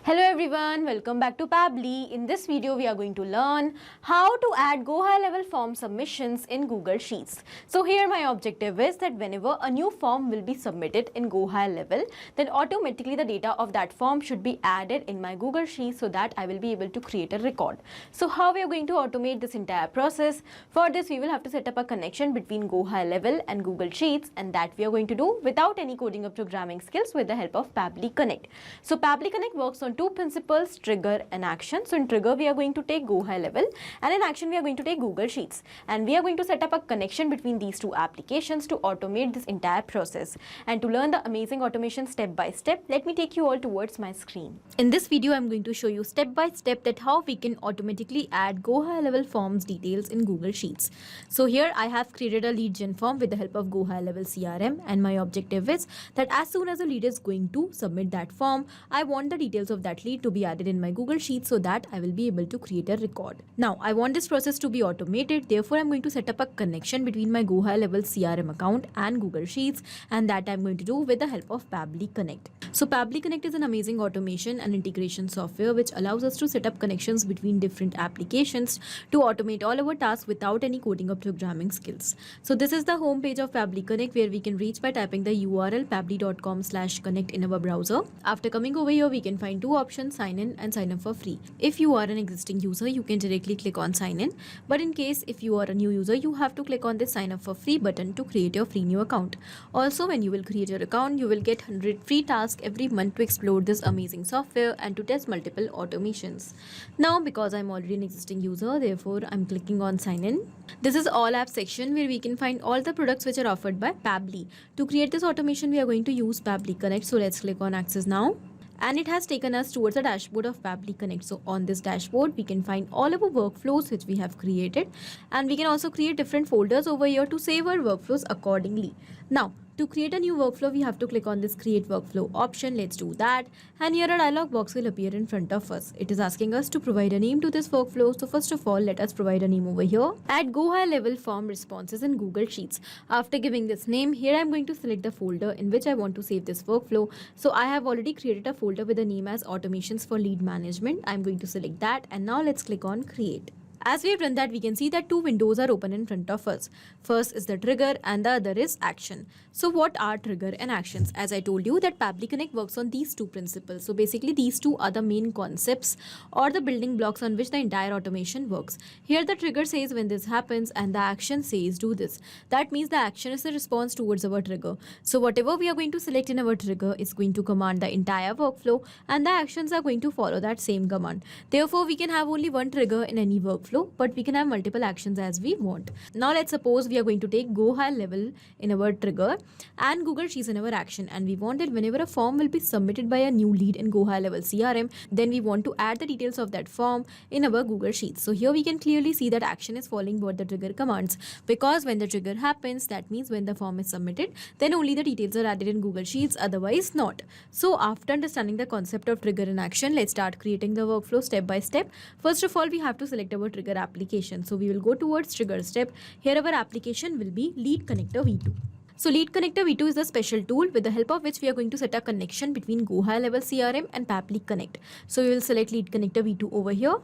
Hello everyone, welcome back to Pabbly. In this video, we are going to learn how to add GoHighLevel form submissions in Google Sheets. So here my objective is that whenever a new form will be submitted in GoHighLevel, then automatically the data of that form should be added in my Google Sheets so that I will be able to create a record. So how we are going to automate this entire process? For this, we will have to set up a connection between GoHighLevel and Google Sheets, and that we are going to do without any coding or programming skills with the help of Pabbly Connect. So Pabbly Connect works on two principles, trigger and action. So in trigger, we are going to take GoHighLevel, and in action, we are going to take Google Sheets. And we are going to set up a connection between these two applications to automate this entire process. And to learn the amazing automation step by step, let me take you all towards my screen. In this video, I'm going to show you step by step that how we can automatically add GoHighLevel forms details in Google Sheets. So here I have created a lead gen form with the help of GoHighLevel CRM, and my objective is that as soon as a lead is going to submit that form, I want the details of that lead to be added in my Google Sheets so that I will be able to create a record. Now, I want this process to be automated. Therefore, I'm going to set up a connection between my GoHighLevel CRM account and Google Sheets, and that I'm going to do with the help of Pabbly Connect. So Pabbly Connect is an amazing automation and integration software which allows us to set up connections between different applications to automate all our tasks without any coding or programming skills. So this is the home page of Pabbly Connect, where we can reach by typing the URL pabbly.com/connect in our browser. After coming over here, we can find two options: sign in and sign up for free. If you are an existing user, you can directly click on sign in. But in case if you are a new user, you have to click on this sign up for free button to create your free new account. Also, when you will create your account, you will get 100 free tasks every month to explore this amazing software and to test multiple automations. Now, because I'm already an existing user, therefore I'm clicking on sign in. This is all apps section where we can find all the products which are offered by Pabbly. To create this automation, we are going to use Pabbly Connect. So let's click on access now. And it has taken us towards the dashboard of Pabbly Connect. So on this dashboard, we can find all our workflows which we have created, and we can also create different folders over here to save our workflows accordingly. Now, to create a new workflow, we have to click on this create workflow option. Let's do that. And here a dialog box will appear in front of us. It is asking us to provide a name to this workflow. So first of all, let us provide a name over here. Add GoHighLevel form responses in Google Sheets. After giving this name, here I'm going to select the folder in which I want to save this workflow. So I have already created a folder with the name as automations for lead management. I'm going to select that, and now let's click on create. As we have done that, we can see that two windows are open in front of us. First is the trigger and the other is action. So what are trigger and actions? As I told you that Pabbly Connect works on these two principles. So basically these two are the main concepts or the building blocks on which the entire automation works. Here the trigger says when this happens and the action says do this. That means the action is the response towards our trigger. So whatever we are going to select in our trigger is going to command the entire workflow, and the actions are going to follow that same command. Therefore, we can have only one trigger in any workflow, but we can have multiple actions as we want. Now let's suppose we are going to take GoHighLevel in our trigger and Google Sheets in our action, and we want that whenever a form will be submitted by a new lead in GoHighLevel CRM, then we want to add the details of that form in our Google Sheets. So here we can clearly see that action is following what the trigger commands, because when the trigger happens, that means when the form is submitted, then only the details are added in Google Sheets, otherwise not. So after understanding the concept of trigger and action, let's start creating the workflow step by step. First of all, we have to select our trigger application. So we will go towards trigger step. Here our application will be Lead Connector V2. So Lead Connector V2 is the special tool with the help of which we are going to set a connection between GoHighLevel CRM and Pabbly Connect. So we will select Lead Connector V2 over here.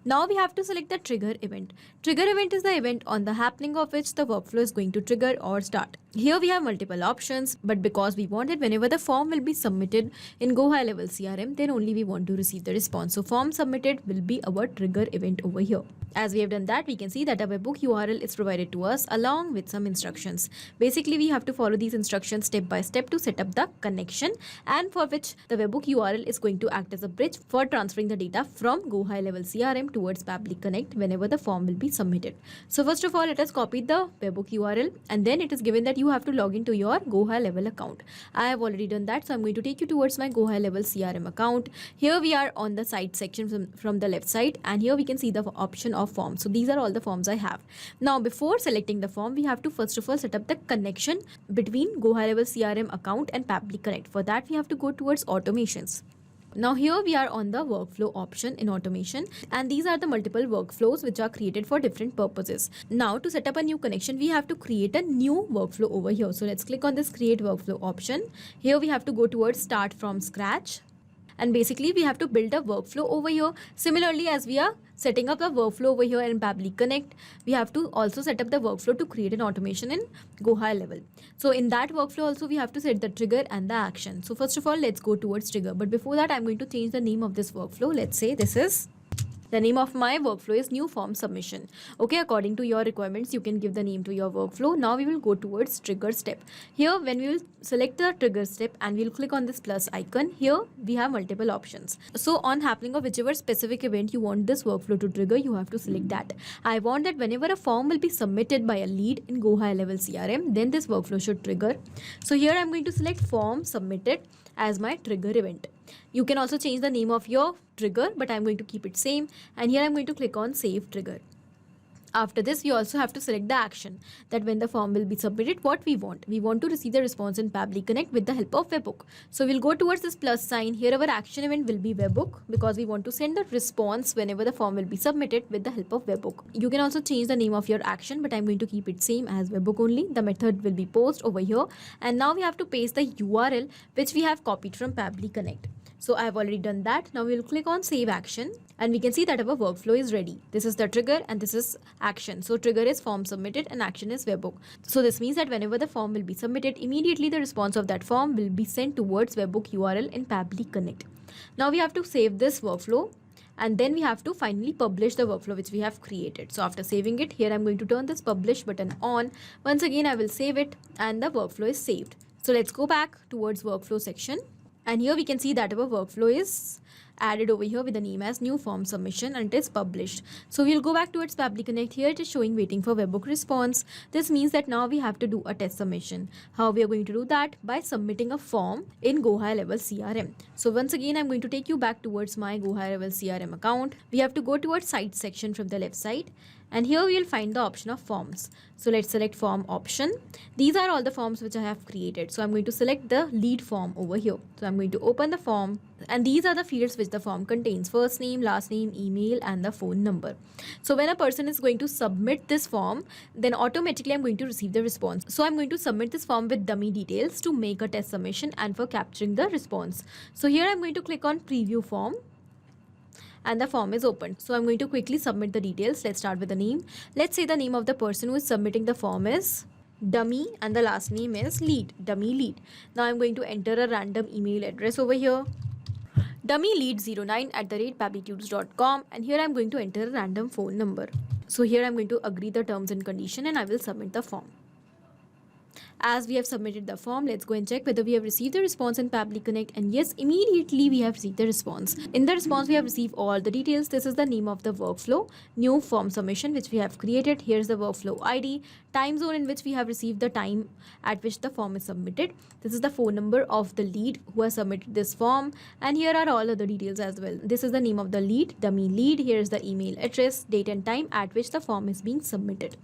Now we have to select the trigger event. Trigger event is the event on the happening of which the workflow is going to trigger or start. Here we have multiple options, but because we want it whenever the form will be submitted in GoHighLevel CRM, then only we want to receive the response. So form submitted will be our trigger event over here. As we have done that, we can see that a webhook URL is provided to us along with some instructions. Basically, we have to follow these instructions step by step to set up the connection, and for which the webhook URL is going to act as a bridge for transferring the data from GoHighLevel CRM towards Pabbly Connect whenever the form will be submitted. So first of all, let us copy the webhook URL, and then it is given that you have to log into your GoHighLevel account. I have already done that, so I'm going to take you towards my GoHighLevel CRM account. Here we are on the site section from the left side, and here we can see the option of form. So these are all the forms I have. Now before selecting the form, we have to first of all set up the connection between GoHighLevel CRM account and Pabbly Connect. For that, we have to go towards automations. Now here we are on the workflow option in automation, and these are the multiple workflows which are created for different purposes. Now to set up a new connection, we have to create a new workflow over here. So let's click on this create workflow option. Here we have to go towards start from scratch. and basically we have to build a workflow over here. Similarly, as we are setting up the workflow over here in Pabbly Connect, we have to also set up the workflow to create an automation in GoHighLevel. So in that workflow also we have to set the trigger and the action. So first of all, let's go towards trigger. But before that, I'm going to change the name of this workflow. Let's say this is the name of my workflow is new form submission. Okay, according to your requirements, you can give the name to your workflow. Now we will go towards trigger step. Here, when we will select the trigger step and we'll click on this plus icon, here we have multiple options. So on happening of whichever specific event you want this workflow to trigger, you have to select that. I want that whenever a form will be submitted by a lead in GoHighLevel CRM, then this workflow should trigger. So here I'm going to select form submitted as my trigger event. You can also change the name of your trigger, but I'm going to keep it same. And here I'm going to click on save trigger. After this, we also have to select the action, that when the form will be submitted, what we want. We want to receive the response in Pabbly Connect with the help of webhook. So we'll go towards this plus sign. Here our action event will be webhook, because we want to send the response whenever the form will be submitted with the help of webhook. You can also change the name of your action, but I'm going to keep it same as webhook only. The method will be post over here. And now we have to paste the URL which we have copied from Pabbly Connect. So I have already done that. Now we will click on save action and we can see that our workflow is ready. This is the trigger and this is action. So trigger is form submitted and action is webhook. So this means that whenever the form will be submitted, immediately the response of that form will be sent towards webhook URL in Pabbly Connect. Now we have to save this workflow and then we have to finally publish the workflow which we have created. So after saving it, here I'm going to turn this publish button on. Once again, I will save it and the workflow is saved. So let's go back towards workflow section. And here we can see that our workflow is added over here with the name as new form submission and it is published. So we'll go back towards Pabbly Connect. Here it is showing waiting for webhook response. This means that now we have to do a test submission. How we are going to do that? By submitting a form in GoHighLevel CRM. So once again, I'm going to take you back towards my GoHighLevel CRM account. We have to go towards site section from the left side. And here we will find the option of forms. So let's select form option. These are all the forms which I have created. So I'm going to select the lead form over here. So I'm going to open the form and these are the fields which the form contains: first name, last name, email and the phone number. So when a person is going to submit this form, then automatically I'm going to receive the response. So I'm going to submit this form with dummy details to make a test submission and for capturing the response. So here I'm going to click on preview form. And the form is opened. So I'm going to quickly submit the details. Let's start with the name. Let's say the name of the person who is submitting the form is dummy and the last name is lead, dummy lead. Now I'm going to enter a random email address over here, dummylead09@pabblytudes.com, and here I'm going to enter a random phone number. So here I'm going to agree the terms and condition and I will submit the form. As we have submitted the form, let's go and check whether we have received the response in Pabbly Connect. And yes, immediately we have received the response. In the response, we have received all the details. This is the name of the workflow, new form submission, which we have created. Here's the workflow ID, time zone in which we have received the time at which the form is submitted. This is the phone number of the lead who has submitted this form. And here are all other details as well. This is the name of the lead, dummy lead. Here's the email address, date and time at which the form is being submitted.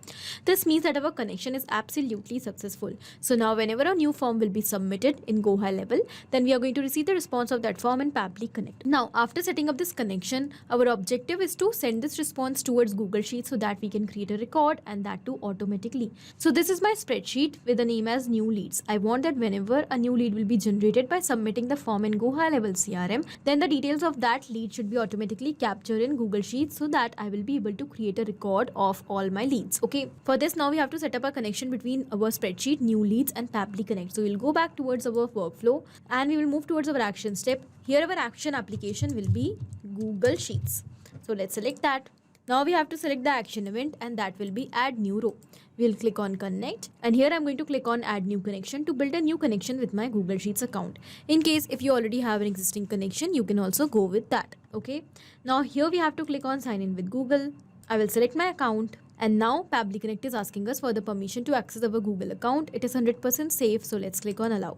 This means that our connection is absolutely successful. So now whenever a new form will be submitted in GoHighLevel, then we are going to receive the response of that form in Pabbly Connect. Now after setting up this connection, our objective is to send this response towards Google Sheets so that we can create a record, and that too automatically. So this is my spreadsheet with the name as new leads. I want that whenever a new lead will be generated by submitting the form in GoHighLevel CRM, then the details of that lead should be automatically captured in Google Sheets so that I will be able to create a record of all my leads. Okay, for this now we have to set up a connection between our spreadsheet, new leads and Pabbly Connect. So we'll go back towards our workflow and we will move towards our action step. Here our action application will be Google Sheets. So let's select that. Now we have to select the action event and that will be add new row. We'll click on connect and here I'm going to click on add new connection to build a new connection with my Google Sheets account. In case if you already have an existing connection, you can also go with that. Okay. Now here we have to click on sign in with Google. I will select my account. And now Pabbly Connect is asking us for the permission to access our Google account. It is 100% safe. So let's click on allow.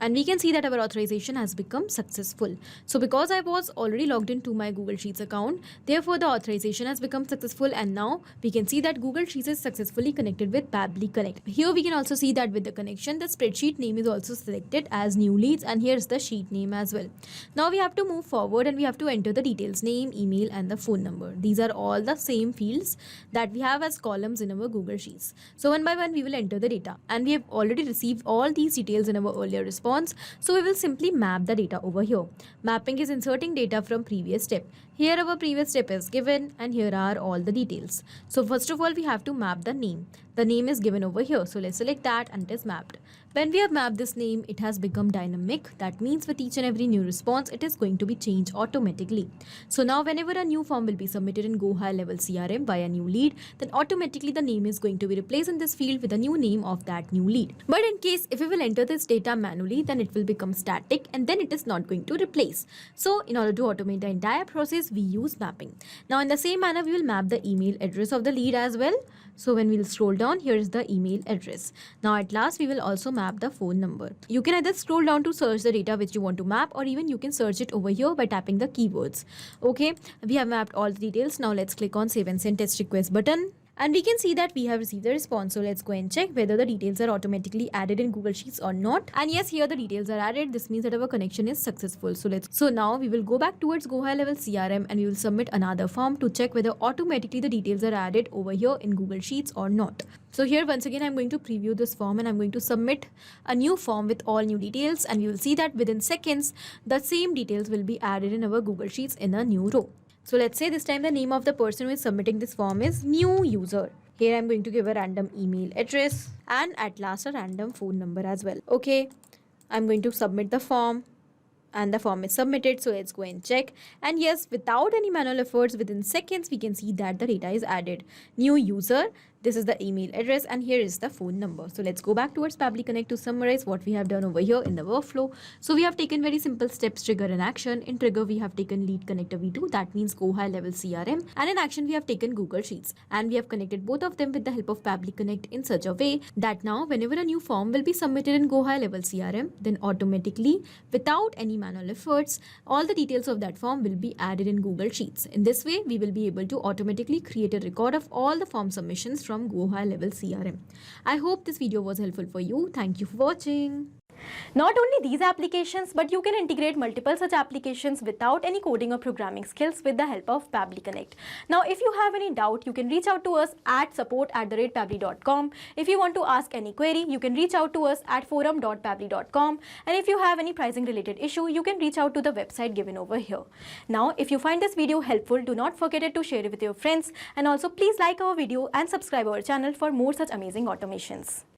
And we can see that our authorization has become successful. So because I was already logged into my Google Sheets account, therefore the authorization has become successful. And now we can see that Google Sheets is successfully connected with Pabbly Connect. Here we can also see that with the connection, the spreadsheet name is also selected as new leads, and here's the sheet name as well. Now we have to move forward and we have to enter the details, name, email and the phone number. These are all the same fields that we have as columns in our Google Sheets. So one by one we will enter the data, and we have already received all these details in our earlier response. response. So we will simply map the data over here. Mapping is inserting data from previous step. Here our previous step is given and here are all the details. So first of all we have to map the name. The name is given over here. So let's select that and it is mapped. When we have mapped this name, it has become dynamic. That means with each and every new response, it is going to be changed automatically. So now whenever a new form will be submitted in GoHighLevel CRM by a new lead, then automatically the name is going to be replaced in this field with a new name of that new lead. But in case if we will enter this data manually, then it will become static and then it is not going to replace. So in order to automate the entire process, we use mapping. Now in the same manner, we will map the email address of the lead as well. So when we will scroll down, here is the email address. Now at last, we will also map the phone number. You can either scroll down to search the data which you want to map, or even you can search it over here by tapping the keywords. Okay, we have mapped all the details. Now let's click on Save and Send Test Request button. And we can see that we have received the response. So let's go and check whether the details are automatically added in Google Sheets or not. And yes, here the details are added. This means that our connection is successful. So now we will go back towards GoHighLevel CRM and we will submit another form to check whether automatically the details are added over here in Google Sheets or not. So here once again, I'm going to preview this form and I'm going to submit a new form with all new details. And you will see that within seconds, the same details will be added in our Google Sheets in a new row. So let's say this time the name of the person who is submitting this form is new user. Here I'm going to give a random email address and at last a random phone number as well. Okay, I'm going to submit the form and the form is submitted. So let's go and check. And yes, without any manual efforts, within seconds, we can see that the data is added. New user. This is the email address and here is the phone number. So let's go back towards Pabbly Connect to summarize what we have done over here in the workflow. So we have taken very simple steps, trigger and action. In trigger, we have taken lead connector V2, that means GoHighLevel CRM. And in action, we have taken Google Sheets. And we have connected both of them with the help of Pabbly Connect in such a way that now whenever a new form will be submitted in GoHighLevel CRM, then automatically, without any manual efforts, all the details of that form will be added in Google Sheets. In this way, we will be able to automatically create a record of all the form submissions from GoHighLevel CRM. I hope this video was helpful for you. Thank you for watching. Not only these applications, but you can integrate multiple such applications without any coding or programming skills with the help of Pabbly Connect. Now, if you have any doubt, you can reach out to us at support@pabbly.com. If you want to ask any query, you can reach out to us at forum.pabbly.com. And if you have any pricing related issue, you can reach out to the website given over here. Now, if you find this video helpful, do not forget to share it with your friends. And also please like our video and subscribe our channel for more such amazing automations.